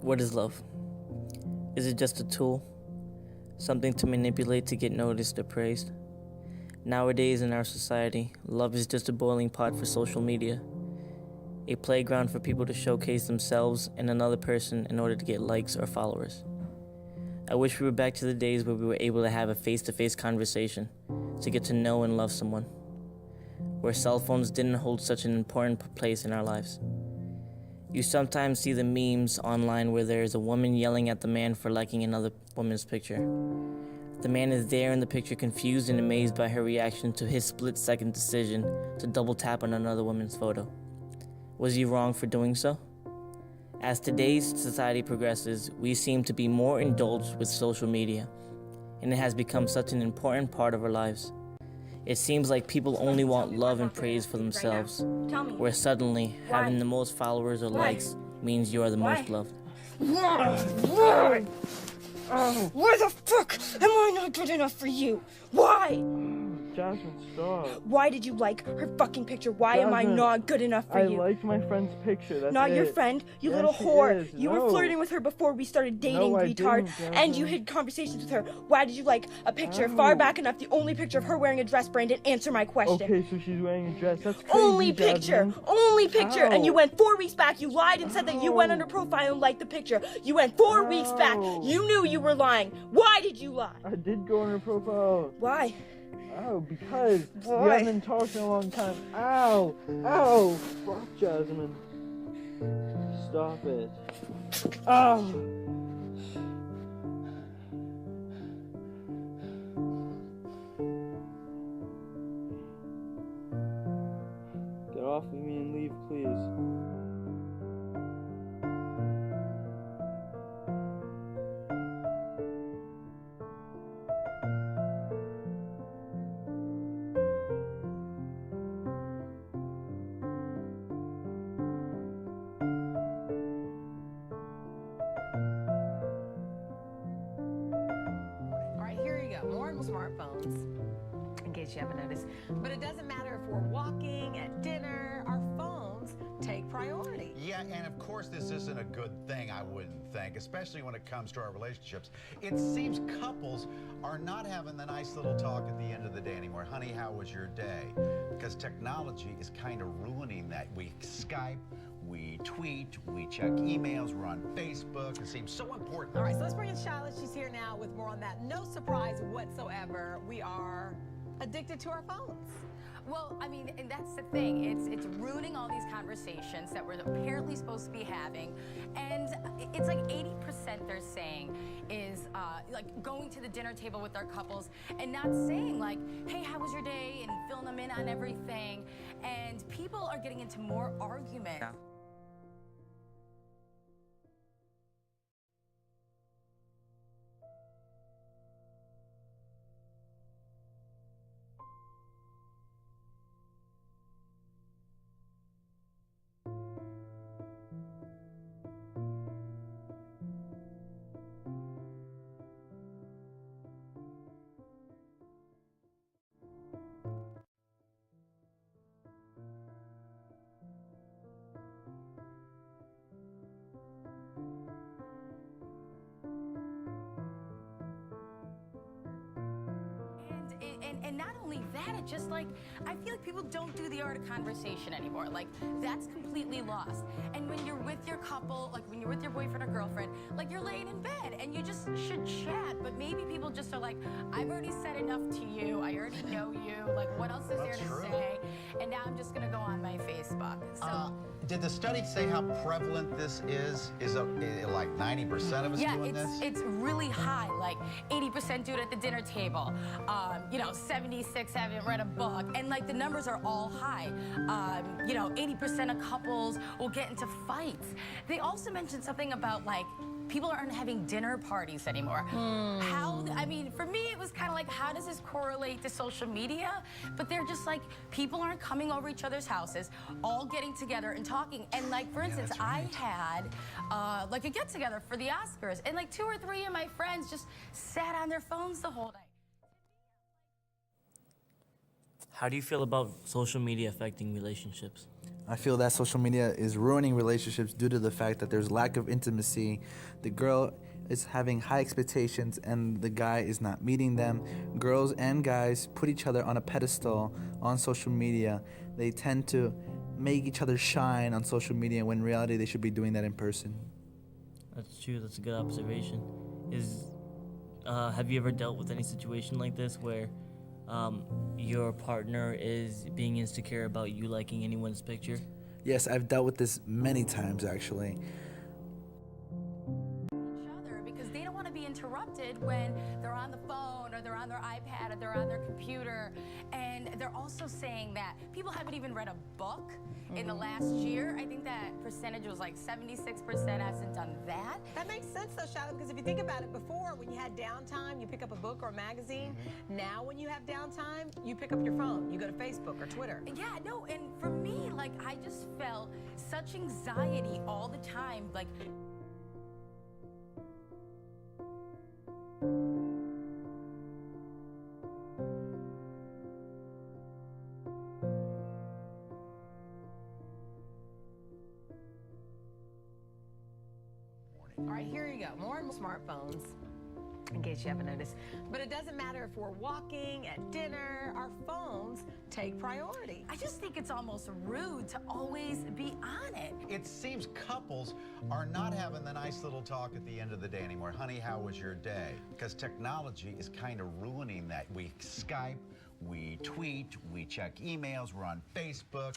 What is love? Is it just a tool? Something to manipulate to get noticed or praised? Nowadays in our society, love is just a boiling pot for social media. A playground for people to showcase themselves and another person in order to get likes or followers. I wish we were back to the days where we were able to have a face-to-face conversation to get to know and love someone, where cell phones didn't hold such an important place in our lives. You sometimes see the memes online where there is a woman yelling at the man for liking another woman's picture. The man is there in the picture, confused and amazed by her reaction to his split-second decision to double tap on another woman's photo. Was he wrong for doing so? As today's society progresses, we seem to be more indulged with social media, and it has become such an important part of our lives. It seems like people only want love and praise for themselves, where suddenly having the most followers or likes means you are the most loved. Why? Why the fuck am I not good enough for you? Why? Jasmine, stop. Why did you like her fucking picture? Why am I not good enough for you? I liked my friend's picture, that's Not it. your friend, you Yes, little she whore. is. You were No. flirting with her before we started dating, No, I retard. didn't, And you Jasmine. had conversations with her. Why did you like a picture far back enough, the only picture of her wearing a dress, Brandon? Answer my question. Okay, so she's wearing a dress. That's crazy, Only picture, Jasmine. only picture. And Ow. you went 4 weeks back, you lied and said that you went Ow. under profile and liked the picture. You went 4 weeks back, Ow. you knew you were lying. Why did you lie? I did go on her profile. Why? Ow, because Why? we haven't been talking a long time. Ow! Ow! Fuck, Jasmine. Stop it. Ow! Get off of me and leave, please. All right, here you go. More and more smartphones, in case you haven't noticed. But it doesn't matter if we're walking, at dinner, our phones take priority. Yeah, and of course this isn't a good thing, I wouldn't think, especially when it comes to our relationships. It seems couples are not having the nice little talk at the end of the day anymore. Honey, how was your day? Because technology is kind of ruining that. We Skype, we tweet, we check emails, we're on Facebook. It seems so important. All right, so let's bring in Charlotte. She's here now with more on that. No surprise whatsoever. We are addicted to our phones. Well, I mean, and that's the thing. It's ruining all these conversations that we're apparently supposed to be having. And it's like 80% they're saying is like going to the dinner table with their couples and not saying like, hey, how was your day? And filling them in on everything. And people are getting into more arguments. Yeah. And not only that, it just like, I feel like people don't do the art of conversation anymore. Like, that's completely lost. And when you're with your couple, like when you're with your boyfriend or girlfriend, like you're laying in bed and you just should chat. But maybe people just are like, I've already said enough to you. I already know you. Like, what else is there to say? And now I'm just gonna go on my Facebook. So. Did the study say how prevalent this is? Is it like 90% of us doing this? It's really high. Like 80% do it at the dinner table. 76 haven't read a book, and like the numbers are all high. 80% of couples will get into fights. They also mentioned something about like people aren't having dinner parties anymore. I mean, for me, it was kind of like, how does this correlate to social media? But they're just like, people aren't coming over each other's houses, all getting together and talking. And like, for instance, I had like a get together for the Oscars, and like 2 or 3 of my friends just sat on their phones the whole night. How do you feel about social media affecting relationships? I feel that social media is ruining relationships due to the fact that there's lack of intimacy. The girl is having high expectations and the guy is not meeting them. Girls and guys put each other on a pedestal on social media. They tend to make each other shine on social media when in reality they should be doing that in person. That's true. That's a good observation. Have you ever dealt with any situation like this where your partner is being insecure about you liking anyone's picture? Yes, I've dealt with this many times actually. Each other because they don't want to be interrupted when they're on the phone or they're on their iPad or they're on their computer. And they're also saying that people haven't even read a book in the last year. I think that percentage was like 76% hasn't done that. That makes sense though, Shadow, because if you think about it, before when you had downtime, you pick up a book or a magazine. Now when you have downtime, you pick up your phone. You go to Facebook or Twitter. Yeah, no, and for me, like, I just felt such anxiety all the time. Like, All right, here you go. More and more smartphones, in case you haven't noticed. But it doesn't matter if we're walking, at dinner, our phones take priority. I just think it's almost rude to always be on it. It seems couples are not having the nice little talk at the end of the day anymore. Honey, how was your day? Because technology is kind of ruining that. We Skype, we tweet, we check emails, we're on Facebook.